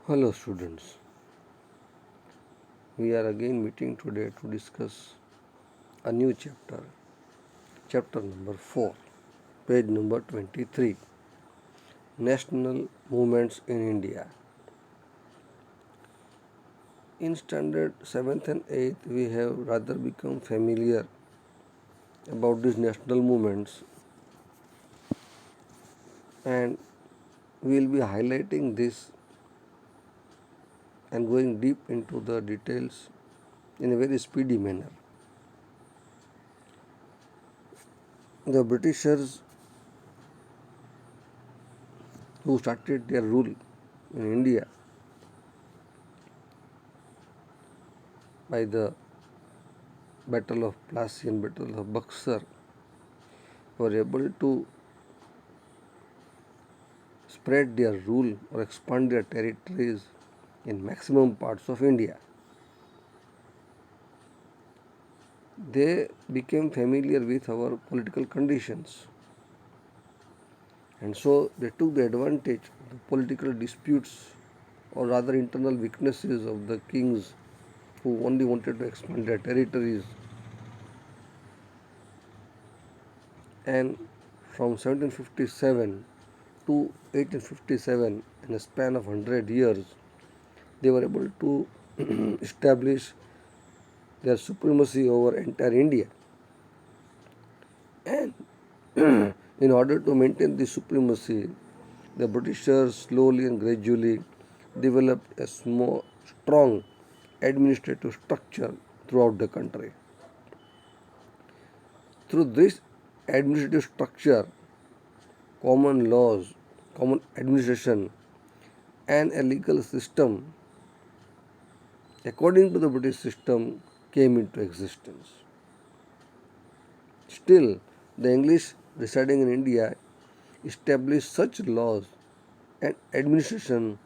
Hello students, we are again meeting today to discuss a new chapter, chapter number 4, page number 23, National Movements in India. In standard 7th and 8th, we have rather become familiar about these national movements and we will be highlighting this and going deep into the details in a very speedy manner. The Britishers who started their rule in India by the Battle of Plassey and Battle of Buxar were able to spread their rule or expand their territories in maximum parts of India. They became familiar with our political conditions and so they took the advantage of the political disputes or rather internal weaknesses of the kings who only wanted to expand their territories, and from 1757 to 1857, in a span of 100 years, they were able to establish their supremacy over entire India. And in order to maintain this supremacy, the Britishers slowly and gradually developed a strong administrative structure throughout the country. Through this administrative structure, common laws, common administration, and a legal system according to the British system came into existence. Still, the English residing in India established such laws and administration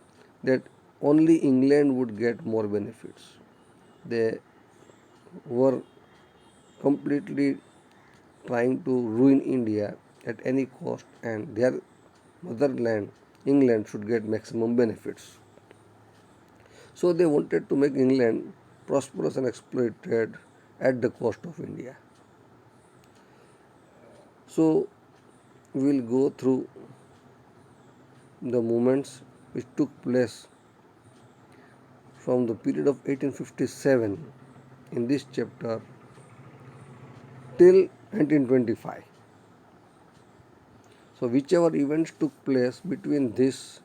that only England would get more benefits. They were completely trying to ruin India at any cost, and their motherland, England, should get maximum benefits. So they wanted to make England prosperous and exploited at the cost of India. So we will go through the movements which took place from the period of 1857 in this chapter till 1925. So whichever events took place between this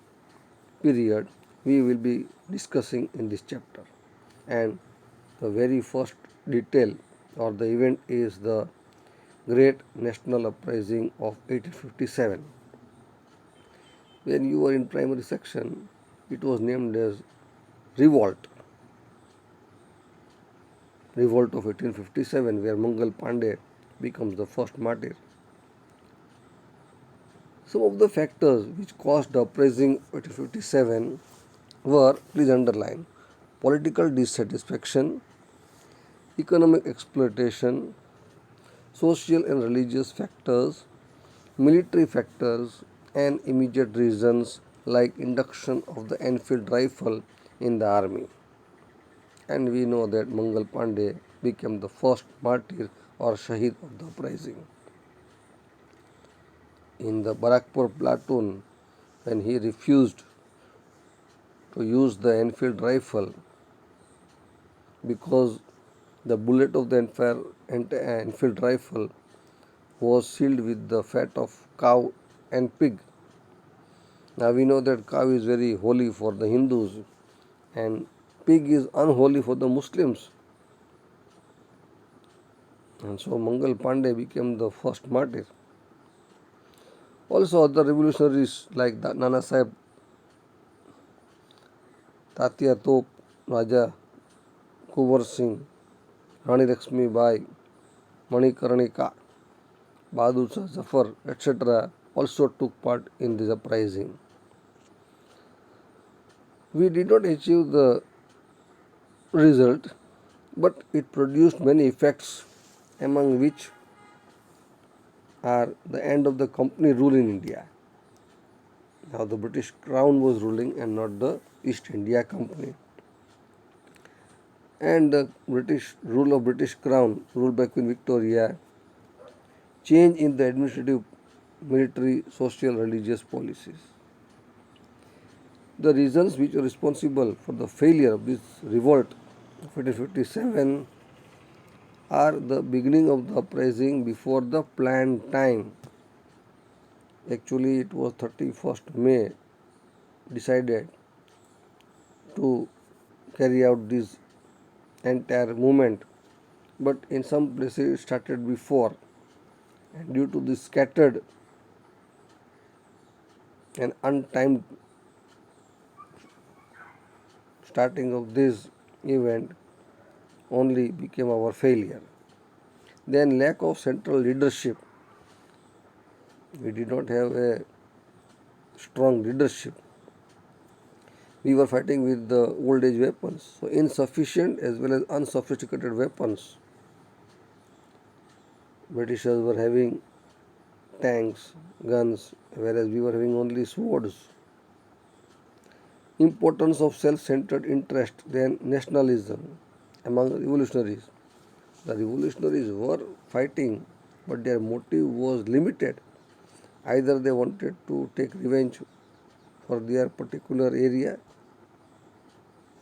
period we will be discussing in this chapter, and the very first detail or the event is the Great National Uprising of 1857. When you were in primary section, it was named as Revolt. Revolt of 1857, where Mangal Pandey becomes the first martyr. Some of the factors which caused the uprising of 1857 were, please underline, political dissatisfaction, economic exploitation, social and religious factors, military factors, and immediate reasons like induction of the Enfield rifle in the army. And we know that Mangal Pandey became the first martyr or Shahid of the uprising. In the Barakpur platoon, when he refused to use the Enfield rifle because the bullet of the Enfield rifle was sealed with the fat of cow and pig. Now we know that cow is very holy for the Hindus and pig is unholy for the Muslims. And so Mangal Pandey became the first martyr. Also other revolutionaries like Nana Sahib, Tatia Top, Raja Kuvar Singh, Rani Lakshmi Bai, Manikarnika, Bahadur Shah Zafar, etc. also took part in this uprising. We did not achieve the result, but it produced many effects, among which are the end of the company rule in India. Now the British Crown was ruling and not the East India Company. And the British rule of British Crown, ruled by Queen Victoria, change in the administrative, military, social, religious policies. The reasons which are responsible for the failure of this revolt of 1857 are the beginning of the uprising before the planned time. Actually, it was 31st May decided to carry out this entire movement, but in some places it started before, and due to this scattered and untimed starting of this event only became our failure. Then lack of central leadership. We did not have a strong leadership. We were fighting with the old age weapons, so insufficient as well as unsophisticated weapons. Britishers were having tanks, guns, whereas we were having only swords. Importance of self-centered interest than nationalism among the revolutionaries. The revolutionaries were fighting, but their motive was limited. Either they wanted to take revenge for their particular area,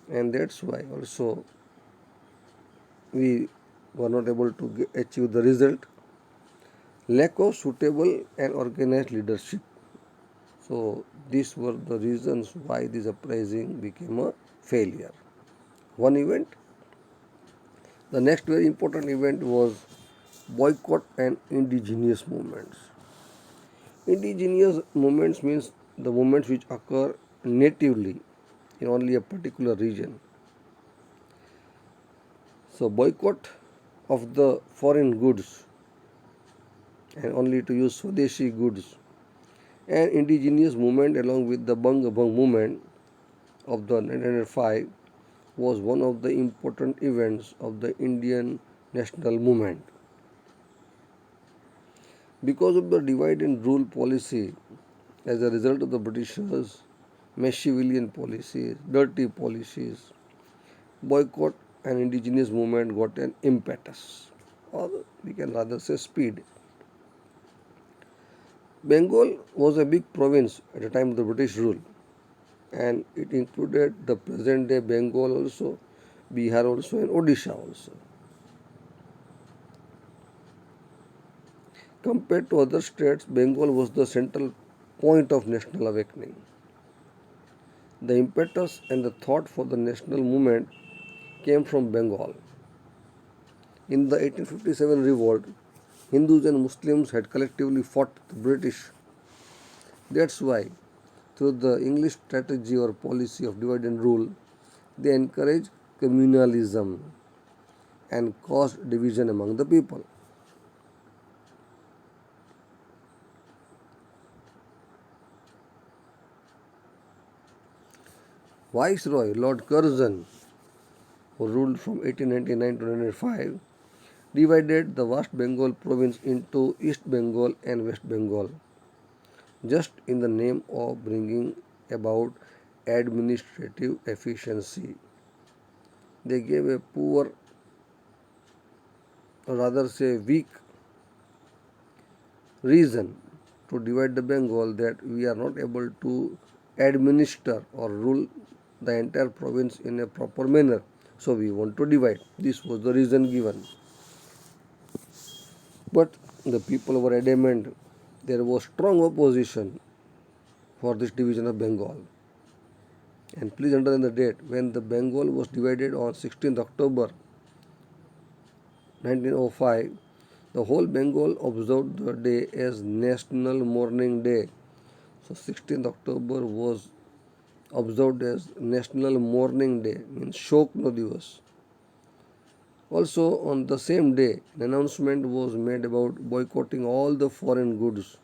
and that's why also we were not able to achieve the result. Lack of suitable and organized leadership. So these were the reasons why this uprising became a failure. One event. The next very important event was boycott and indigenous movements. Indigenous movements means the movements which occur natively in only a particular region. So boycott of the foreign goods and only to use Swadeshi goods, and indigenous movement along with the Bang Bang movement of the 1905 was one of the important events of the Indian national movement. Because of the divide and rule policy as a result of the Britishers' Machiavellian policies, dirty policies, boycott and indigenous movement got an impetus, or we can rather say speed. Bengal was a big province at the time of the British rule, and it included the present day Bengal also, Bihar also, and Odisha also. Compared to other states, Bengal was the central point of national awakening. The impetus and the thought for the national movement came from Bengal. In the 1857 revolt, Hindus and Muslims had collectively fought the British. That's why, through the English strategy or policy of divide and rule, they encouraged communalism and caused division among the people. Viceroy Lord Curzon, who ruled from 1899 to 1905, divided the vast Bengal province into East Bengal and West Bengal, just in the name of bringing about administrative efficiency. They gave a poor, or rather say weak, reason to divide the Bengal, that we are not able to administer or rule the entire province in a proper manner. So we want to divide. This was the reason given. But the people were adamant. There was strong opposition for this division of Bengal. And please understand the date when the Bengal was divided on 16th October 1905. The whole Bengal observed the day as National Mourning Day. So 16th October was observed as National Mourning Day, means Shok No Divas. Also on the same day, an announcement was made about boycotting all the foreign goods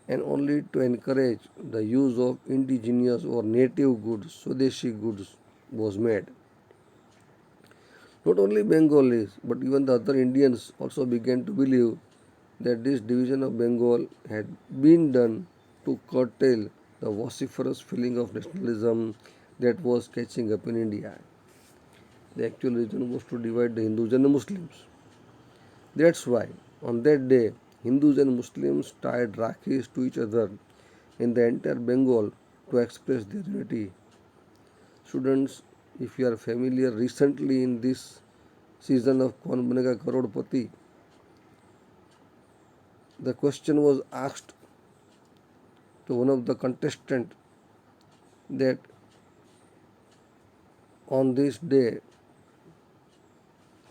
and only to encourage the use of indigenous or native goods, Swadeshi goods was made. Not only Bengalis, but even the other Indians also began to believe that this division of Bengal had been done to curtail the vociferous feeling of nationalism that was catching up in India. The actual reason was to divide the Hindus and the Muslims. That's why on that day Hindus and Muslims tied Rakhis to each other in the entire Bengal to express their unity. Students, if you are familiar, recently in this season of Kaun Banega Karodpati, the question was asked to one of the contestants that on this day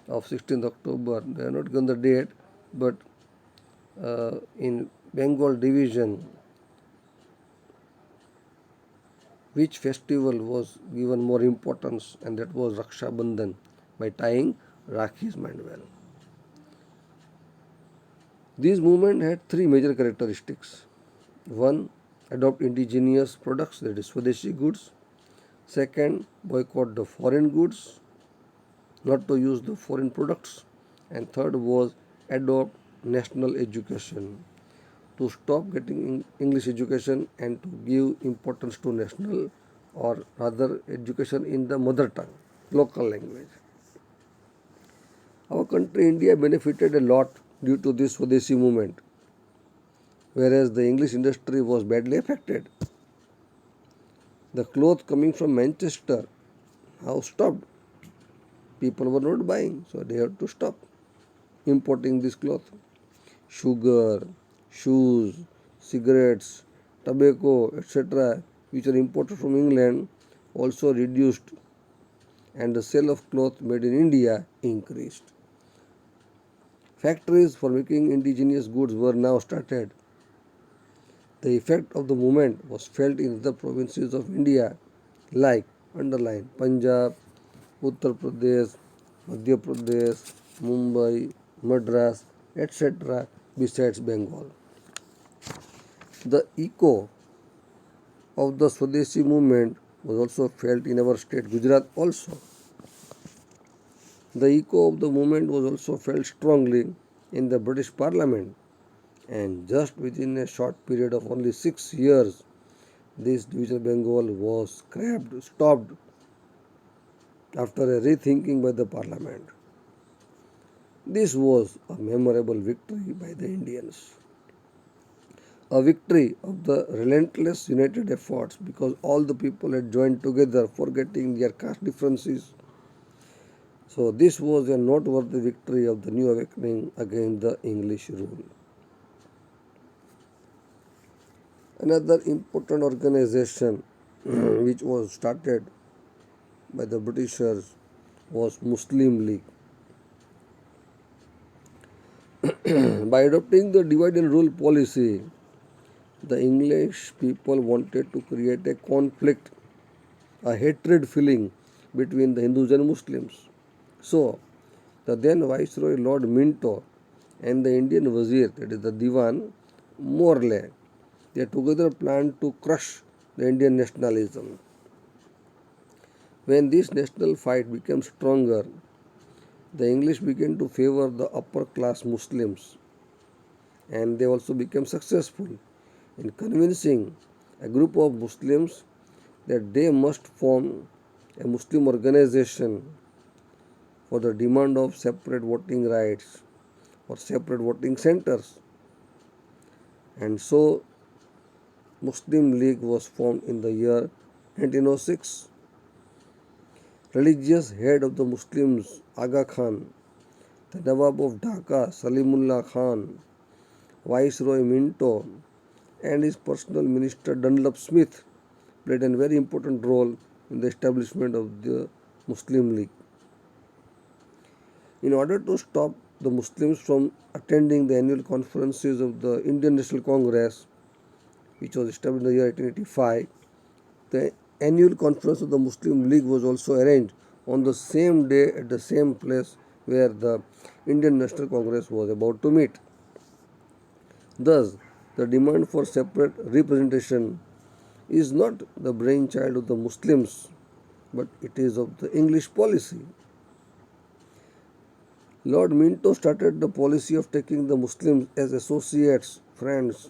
of 16th October, they are not given the date, but in Bengal division, which festival was given more importance, and that was Raksha Bandhan by tying Rakhi's mind well. This movement had three major characteristics. One, adopt indigenous products, that is Swadeshi goods. Second, boycott the foreign goods, not to use the foreign products. And third was adopt national education, to stop getting English education and to give importance to national or rather education in the mother tongue, local language. Our country, India, benefited a lot due to this Swadeshi movement, whereas the English industry was badly affected. The cloth coming from Manchester now stopped. People were not buying, so they had to stop importing this cloth. Sugar, shoes, cigarettes, tobacco, etc., which are imported from England, also reduced, and the sale of cloth made in India increased. Factories for making indigenous goods were now started. The effect of the movement was felt in other provinces of India like underline Punjab, Uttar Pradesh, Madhya Pradesh, Mumbai, Madras, etc. besides Bengal. The echo of the Swadeshi movement was also felt in our state Gujarat also. The echo of the movement was also felt strongly in the British Parliament, and just within a short period of only 6 years, this division of Bengal was stopped after a rethinking by the Parliament. This was a memorable victory by the Indians. A victory of the relentless united efforts because all the people had joined together, forgetting their caste differences. So, this was a noteworthy victory of the new awakening against the English rule. Another important organization which was started by the Britishers was Muslim League. By adopting the divide and rule policy, the English people wanted to create a conflict, a hatred feeling between the Hindus and Muslims. So, the then Viceroy Lord Minto and the Indian Wazir, that is the Diwan, Morley, they together planned to crush the Indian nationalism. When this national fight became stronger, the English began to favor the upper class Muslims, and they also became successful in convincing a group of Muslims that they must form a Muslim organization for the demand of separate voting rights or separate voting centers. And so Muslim League was formed in the year 1906. Religious head of the Muslims, Aga Khan, the Nawab of Dhaka, Salimullah Khan, Viceroy Minto, and his personal minister Dunlop Smith played a very important role in the establishment of the Muslim League. In order to stop the Muslims from attending the annual conferences of the Indian National Congress, which was established in the year 1885, the annual conference of the Muslim League was also arranged on the same day at the same place where the Indian National Congress was about to meet. Thus, the demand for separate representation is not the brainchild of the Muslims, but it is of the English policy. Lord Minto started the policy of taking the Muslims as associates, friends.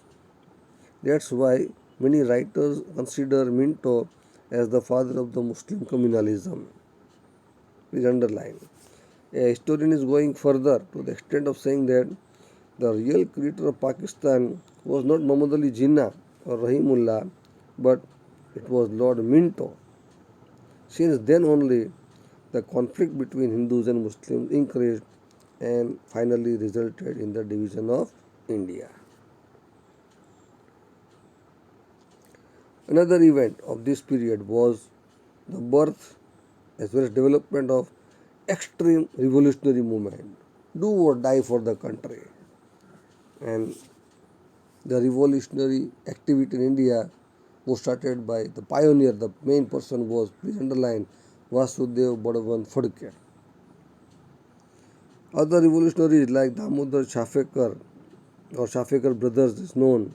That's why Many writers consider Minto as the father of the Muslim communalism. Please underline. A historian is going further to the extent of saying that the real creator of Pakistan was not Muhammad Ali Jinnah or Rahimullah, but it was Lord Minto. Since then only, the conflict between Hindus and Muslims increased and finally resulted in the division of India. Another event of this period was the birth as well as development of extreme revolutionary movement, do or die for the country. And the revolutionary activity in India was started by the pioneer, the main person was, please underline, Vasudev Badavan Phadke. Other revolutionaries like Damodar Shafekar or Shafekar brothers is known,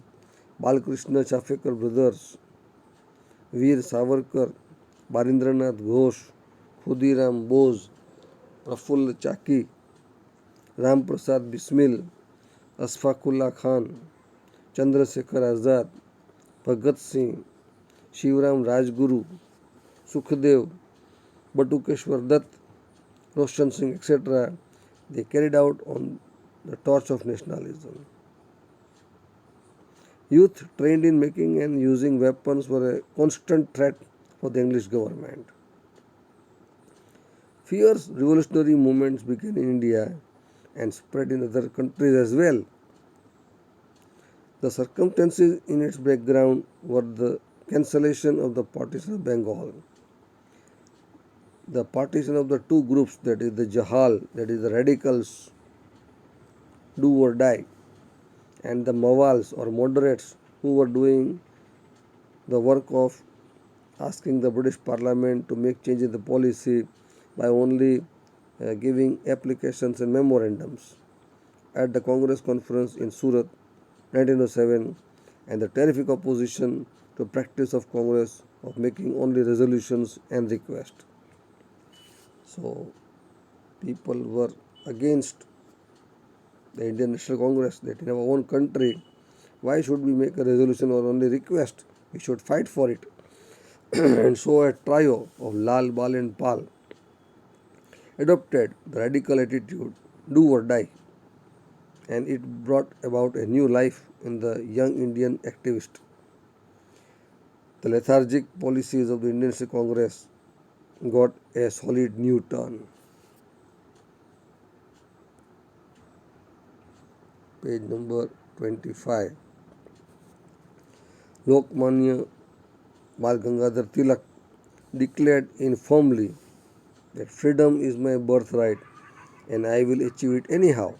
Balkrishna Shafekar brothers, Veer Savarkar, Barindranath Ghosh, Khudiram Bose, Prafulla Chaki, Ram Prasad Bismil, Asfaqullah Khan, Chandrasekhar Azad, Bhagat Singh, Shivram Rajguru, Sukhdev, Batukeshwar Dutt, Roshan Singh, etc. They carried out on the torch of nationalism. Youth trained in making and using weapons were a constant threat for the English government. Fierce revolutionary movements began in India and spread in other countries as well. The circumstances in its background were the cancellation of the partition of Bengal, the partition of the two groups, that is the Jahal, that is the radicals, do or die, and the Mawals or moderates who were doing the work of asking the British Parliament to make changes in the policy by only giving applications and memorandums at the Congress conference in Surat 1907, and the terrific opposition to practice of Congress of making only resolutions and requests. So people were against the Indian National Congress, that in our own country, why should we make a resolution or only request? We should fight for it. And so a trio of Lal, Bal and Pal adopted the radical attitude, do or die, and it brought about a new life in the young Indian activist. The lethargic policies of the Indian National Congress got a solid new turn. Page number 25. Lokmanya Bal Gangadhar Tilak declared informally that freedom is my birthright and I will achieve it anyhow.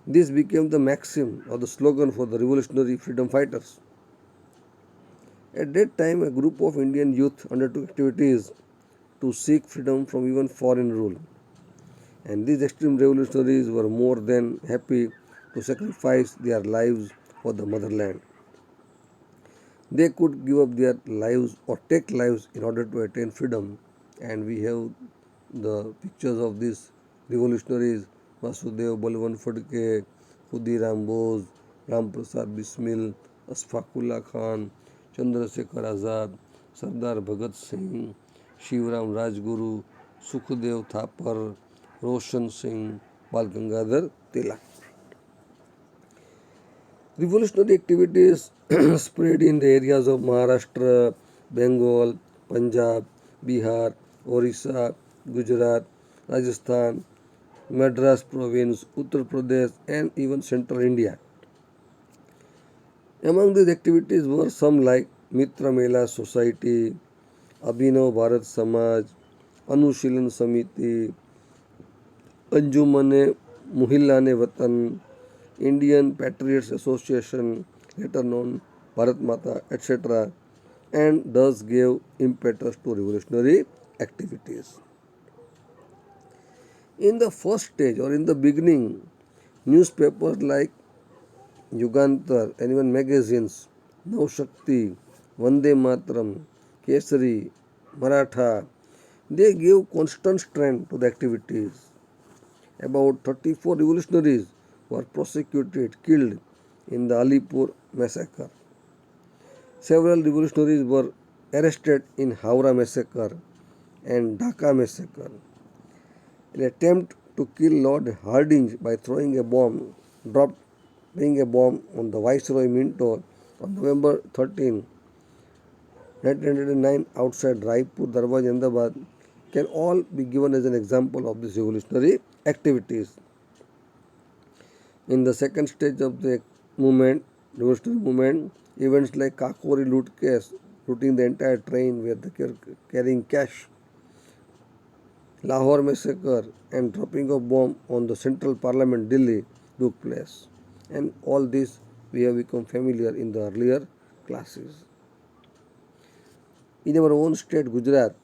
This became the maxim or the slogan for the revolutionary freedom fighters. At that time, a group of Indian youth undertook activities to seek freedom from even foreign rule. And these extreme revolutionaries were more than happy to sacrifice their lives for the motherland. They could give up their lives or take lives in order to attain freedom. And we have the pictures of these revolutionaries, Vasudev Balwan Phadke, Khudiram Bose, Ram Prasad Bismil, Asfaqullah Khan, Chandrasekhar Azad, Sardar Bhagat Singh, Shivram Rajguru, Sukhdev Thapar, Roshan Singh, Bal Gangadhar Tilak. Revolutionary activities spread in the areas of Maharashtra, Bengal, Punjab, Bihar, Orissa, Gujarat, Rajasthan, Madras province, Uttar Pradesh, and even central India. Among these activities were some like Mitra Mela Society, Abhinav Bharat Samaj, Anushilan Samiti, Anjumane Muhillane Watan, Indian Patriots Association, later known Bharat Mata, etc., and thus gave impetus to revolutionary activities. In the first stage or in the beginning, newspapers like Yugantar and even magazines, Navshakti, Vande Matram, Kesari, Maratha, they gave constant strength to the activities. About 34 revolutionaries were prosecuted, killed in the Alipur massacre. Several revolutionaries were arrested in Howrah massacre and Dhaka massacre. An attempt to kill Lord Hardinge by dropping a bomb on the Viceroy Minto on November 13, 1909 outside Raipur Darwaja, Ahmedabad can all be given as an example of these activities. In the second stage of the revolutionary movement, events like Kakori loot case, looting the entire train where they were carrying cash, Lahore massacre, and dropping of bomb on the central parliament Delhi took place. And all this we have become familiar in the earlier classes. In our own state, Gujarat,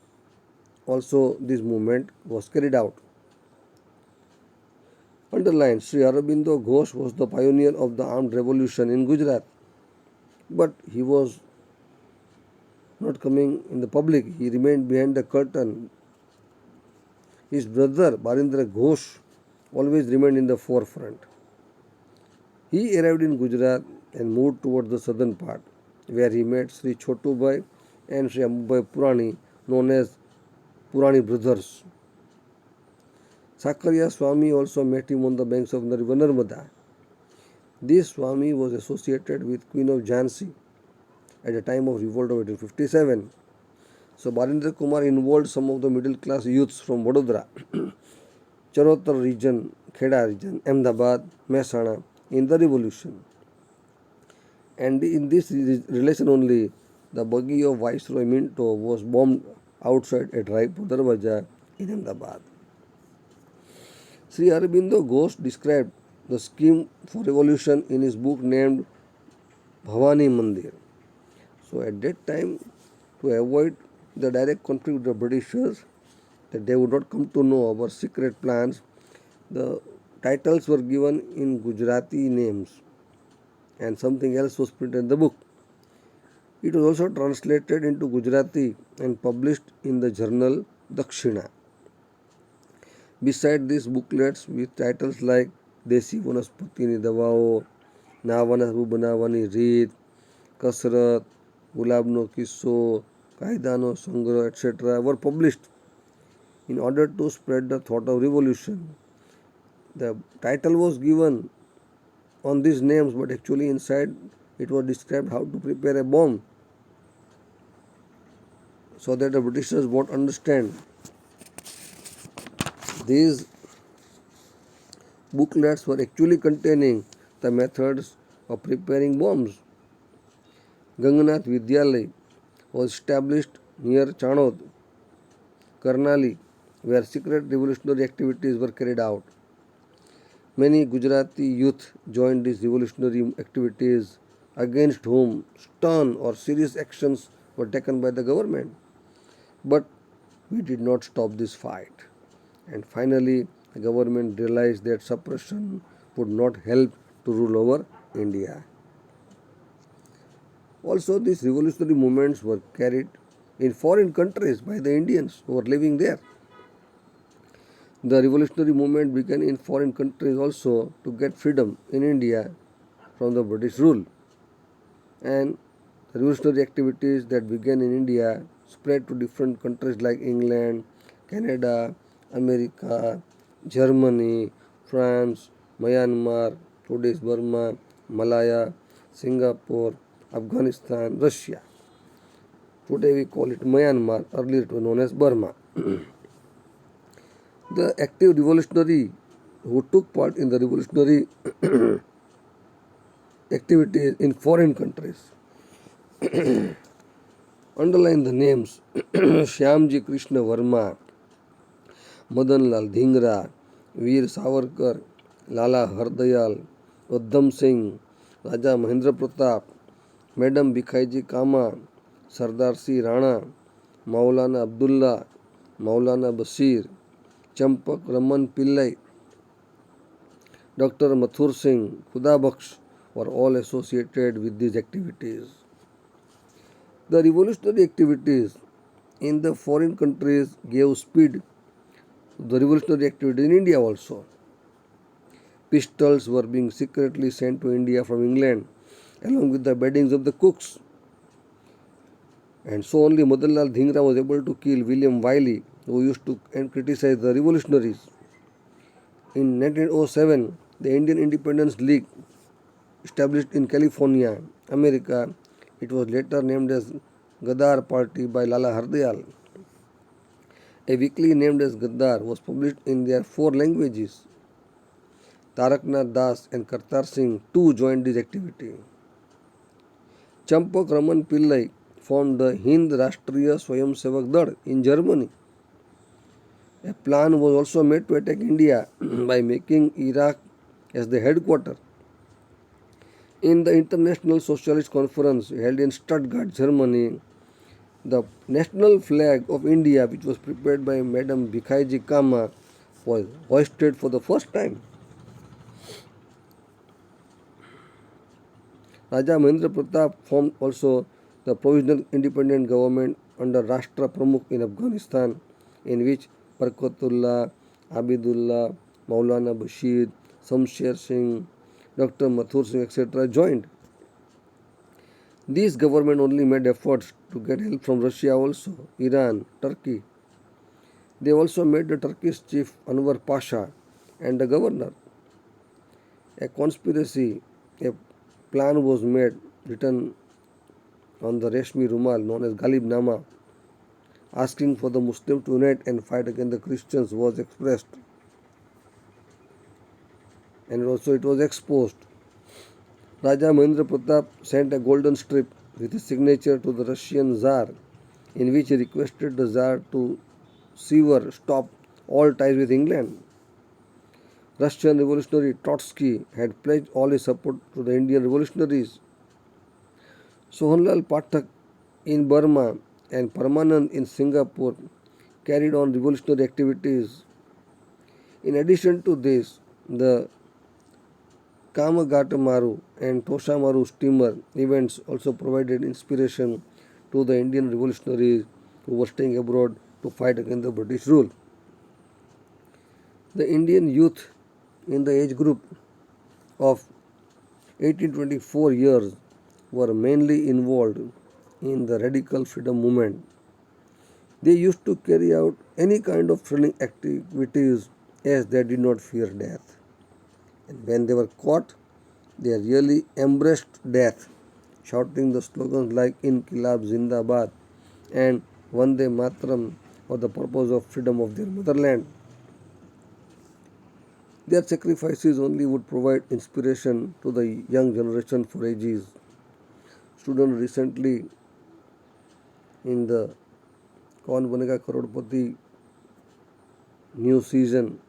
also this movement was carried out. Underlined, Sri Aurobindo Ghosh was the pioneer of the armed revolution in Gujarat, but he was not coming in the public. He remained behind the curtain. His brother Barindra Ghosh always remained in the forefront. He arrived in Gujarat and moved towards the southern part, where he met Sri Chotubai and Sri Ambubai Purani, known as Purani brothers. Sakarya Swami also met him on the banks of the river Narmada. This Swami was associated with Queen of Jhansi at the time of revolt of 1857. So Barindra Kumar involved some of the middle class youths from Vadodara, Charotar region, Kheda region, Ahmedabad, Mehsana in the revolution. And in this relation only, the buggy of Viceroy Minto was bombed outside at Raipur Darwaja in Ahmedabad. Sri Aurobindo Ghosh described the scheme for revolution in his book named Bhavani Mandir. So at that time, to avoid the direct conflict with the Britishers, that they would not come to know our secret plans, the titles were given in Gujarati names and something else was printed in the book. It was also translated into Gujarati and published in the journal Dakshina. Beside these booklets with titles like Desi Vanaspatiની દવાઓ, નાવાના બનાવવાની રીત, કસરત, ગુલાબનો કિસ્સો, કાયદાનો સંગ્રહ, etc. were published in order to spread the thought of revolution. The title was given on these names, but actually inside it was described how to prepare a bomb so that the Britishers won't understand. These booklets were actually containing the methods of preparing bombs. Ganganath Vidyalaya was established near Chanod, Karnali, where secret revolutionary activities were carried out. Many Gujarati youth joined these revolutionary activities, against whom stern or serious actions were taken by the government. But we did not stop this fight. And finally, the government realized that suppression would not help to rule over India. Also, these revolutionary movements were carried in foreign countries by the Indians who were living there. The revolutionary movement began in foreign countries also to get freedom in India from the British rule. And the revolutionary activities that began in India spread to different countries like England, Canada, America, Germany, France, Myanmar, today's Burma, Malaya, Singapore, Afghanistan, Russia. Today we call it Myanmar, earlier it was known as Burma. The active revolutionary who took part in the revolutionary activities in foreign countries. Underline the names Shyamji Krishna Verma, Madanlal Dhingra, Veer Savarkar, Lala Hardayal, Uddham Singh, Raja Mahendra Pratap, Madam Bhikaiji Kama, Sardar C. Rana, Maulana Abdullah, Maulana Basir, Champak Raman Pillai, Dr. Mathur Singh, Khuda Bakhsh were all associated with these activities. The revolutionary activities in the foreign countries gave speed to the revolutionary activity in India also. Pistols were being secretly sent to India from England along with the beddings of the cooks. And so only Madanlal Dhingra was able to kill William Wiley, who used to and criticize the revolutionaries. In 1907, the Indian Independence League, established in California, America, it was later named as Gadar Party by Lala Hardayal. A weekly named as Gaddar was published in their four languages. Taraknath Das and Kartar Singh too joined this activity. Champak Raman Pillai formed the Hind Rashtriya Swayamsevak Dal in Germany. A plan was also made to attack India by making Iraq as the headquarters. In the International Socialist Conference held in Stuttgart, Germany, the national flag of India, which was prepared by Madam Bhikaiji Kama, was hoisted for the first time. Raja Mahendra Pratap formed also the provisional independent government under Rashtra Pramukh in Afghanistan, in which Barkatullah, Abidullah, Maulana Bashir, Samsher Singh, Dr. Mathur Singh, etc. joined. This government only made efforts to get help from Russia also, Iran, Turkey. They also made the Turkish chief Anwar Pasha and the governor. A conspiracy, a plan was made, written on the Reshmi Rumal known as Ghalib Nama, asking for the Muslims to unite and fight against the Christians was expressed. And also it was exposed. Raja Mahendra Pratap sent a golden strip with his signature to the Russian Tsar, in which he requested the Tsar to sever, stop all ties with England. Russian revolutionary Trotsky had pledged all his support to the Indian revolutionaries. Sohanlal Pathak in Burma and Parmanand in Singapore carried on revolutionary activities. In addition to this, the Kamagatamaru and Toshamaru steamer events also provided inspiration to the Indian revolutionaries who were staying abroad to fight against the British rule. The Indian youth in the age group of 18-24 years were mainly involved in the radical freedom movement. They used to carry out any kind of thrilling activities as they did not fear death. And when they were caught, they really embraced death, shouting the slogans like Inkilab Zindabad and Vande Matram for the purpose of freedom of their motherland. Their sacrifices only would provide inspiration to the young generation for ages. Students recently in the Kaun Banega Karodpati new season,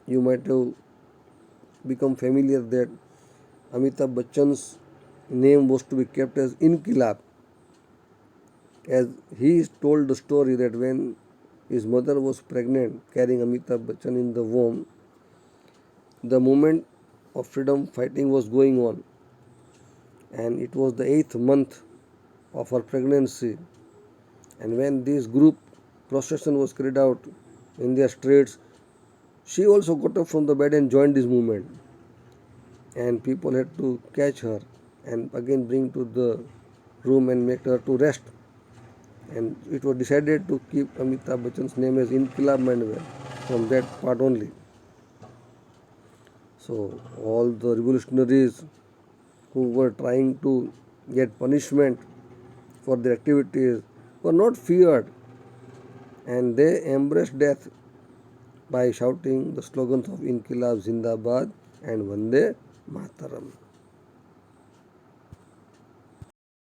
you might have become familiar that Amitabh Bachchan's name was to be kept as Inkilab, as he told the story that when his mother was pregnant carrying Amitabh Bachchan in the womb, the movement of freedom fighting was going on, and it was the 8th month of her pregnancy. And when this group procession was carried out in their streets, she also got up from the bed and joined this movement. And people had to catch her and again bring to the room and make her to rest. And it was decided to keep Amitabh Bachchan's name as Inkilab Mandwell from that part only. So all the revolutionaries who were trying to get punishment for their activities were not feared, and they embraced death by shouting the slogans of Inkilab Zindabad and Vande Mataram.